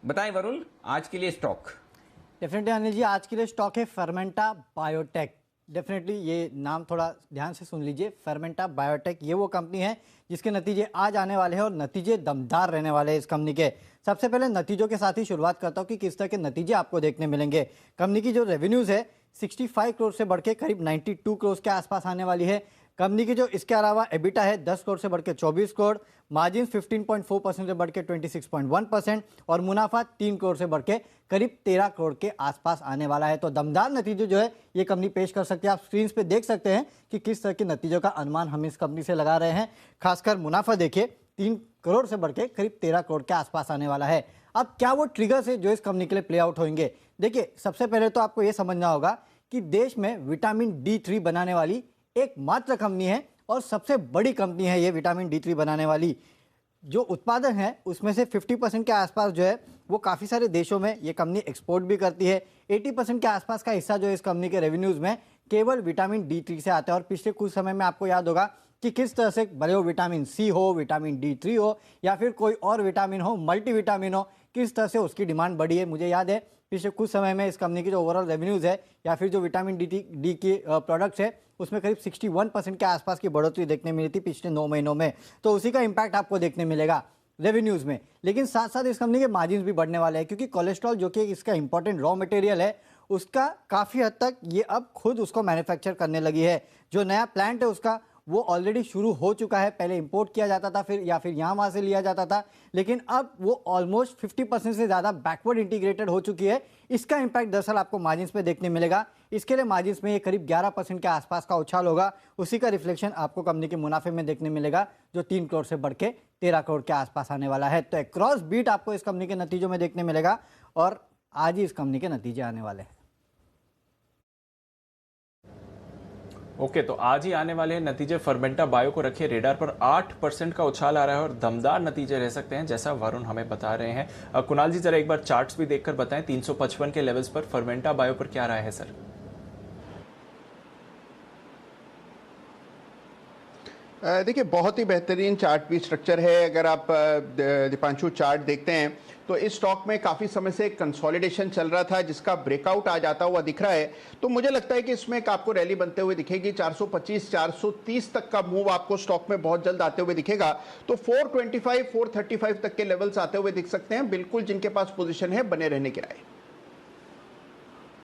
बताएं वरुण, आज के लिए स्टॉक। डेफिनेटली अनिल जी, आज के लिए स्टॉक है फर्मेंटा बायोटेक। डेफिनेटली ये नाम थोड़ा ध्यान से सुन लीजिए। फर्मेंटा बायोटेक ये वो कंपनी है जिसके नतीजे आज आने वाले हैं और नतीजे दमदार रहने वाले हैं इस कंपनी के। सबसे पहले नतीजों के साथ ही शुरुआत करता हूँ कि किस तरह के नतीजे आपको देखने मिलेंगे। कंपनी की जो रेवेन्यूज़ है 65 करोड़ से बढ़ के करीब 92 करोड़ के आसपास आने वाली है। कंपनी की जो इसके अलावा एबिटा है 10 करोड़ से बढ़ के 24 करोड़, मार्जिन 15.4% से बढ़ के 26.1% और मुनाफा 3 करोड़ से बढ़ के करीब 13 करोड़ के आसपास आने वाला है। तो दमदार नतीजे जो है ये कंपनी पेश कर सकती है। आप स्क्रीन पे देख सकते हैं कि किस तरह के नतीजों का अनुमान हम इस कंपनी से लगा रहे हैं। खासकर मुनाफा देखिए 3 करोड़ से बढ़ के करीब 13 करोड़ के आसपास आने वाला है। अब क्या वो ट्रिगर्स है जो इस कंपनी के लिए प्ले आउट होंगे? देखिए, सबसे पहले तो आपको ये समझना होगा कि देश में विटामिन D3 बनाने वाली एकमात्र कंपनी है और सबसे बड़ी कंपनी है ये विटामिन D3 बनाने वाली। जो उत्पादन है उसमें से 50% के आसपास जो है वो काफ़ी सारे देशों में ये कंपनी एक्सपोर्ट भी करती है। 80% के आसपास का हिस्सा जो है इस कंपनी के रेवेन्यूज़ में केवल विटामिन D3 से आता है। और पिछले कुछ समय में आपको याद होगा कि किस तरह से भले वो विटामिन C हो, विटामिन D3 हो या फिर कोई और विटामिन हो, मल्टीविटामिन हो, किस तरह से उसकी डिमांड बढ़ी है। मुझे याद है पिछले कुछ समय में इस कंपनी की जो ओवरऑल रेवेन्यूज़ है या फिर जो विटामिन डी की प्रोडक्ट्स है उसमें करीब 61% के आसपास की बढ़ोतरी देखने मिली थी पिछले 9 महीनों में। तो उसी का इम्पैक्ट आपको देखने मिलेगा रेवेन्यूज़ में। लेकिन साथ साथ इस कंपनी के मार्जिन भी बढ़ने वाले हैं क्योंकि कोलेस्ट्रॉल जो कि इसका इंपॉर्टेंट रॉ मटेरियल है उसका काफ़ी हद तक ये अब खुद उसको मैन्युफैक्चर करने लगी है। जो नया प्लांट है उसका वो ऑलरेडी शुरू हो चुका है। पहले इंपोर्ट किया जाता था फिर यहाँ वहाँ से लिया जाता था, लेकिन अब वो ऑलमोस्ट 50% से ज़्यादा बैकवर्ड इंटीग्रेटेड हो चुकी है। इसका इम्पैक्ट दरअसल आपको मार्जिन्स पे देखने मिलेगा। इसके लिए मार्जिन्स में ये करीब 11% के आसपास का उछाल होगा। उसी का रिफ्लेक्शन आपको कंपनी के मुनाफे में देखने मिलेगा जो 3 करोड़ से बढ़ के 13 करोड़ के आसपास आने वाला है। तो एक क्रॉस बीट आपको इस कंपनी के नतीजों में देखने मिलेगा और आज ही इस कंपनी के नतीजे आने वाले हैं। ओके, तो आज ही आने वाले नतीजे फर्मेंटा बायो को रखिए रेडार पर। 8% का उछाल आ रहा है और दमदार नतीजे रह सकते हैं जैसा वरुण हमें बता रहे हैं। कुणाल जी, जरा एक बार चार्ट्स भी देखकर बताएं 355 के लेवल्स पर फर्मेंटा बायो पर क्या राय है सर? देखिए, बहुत ही बेहतरीन चार्ट भी स्ट्रक्चर है। अगर आप दीपांशु चार्ट देखते हैं तो इस स्टॉक में काफ़ी समय से कंसोलिडेशन चल रहा था जिसका ब्रेकआउट आ जाता हुआ दिख रहा है। तो मुझे लगता है कि इसमें एक आपको रैली बनते हुए दिखेगी। 425 430 तक का मूव आपको स्टॉक में बहुत जल्द आते हुए दिखेगा। तो 425 435 तक के लेवल्स आते हुए दिख सकते हैं। बिल्कुल जिनके पास पोजीशन है बने रहने की राय।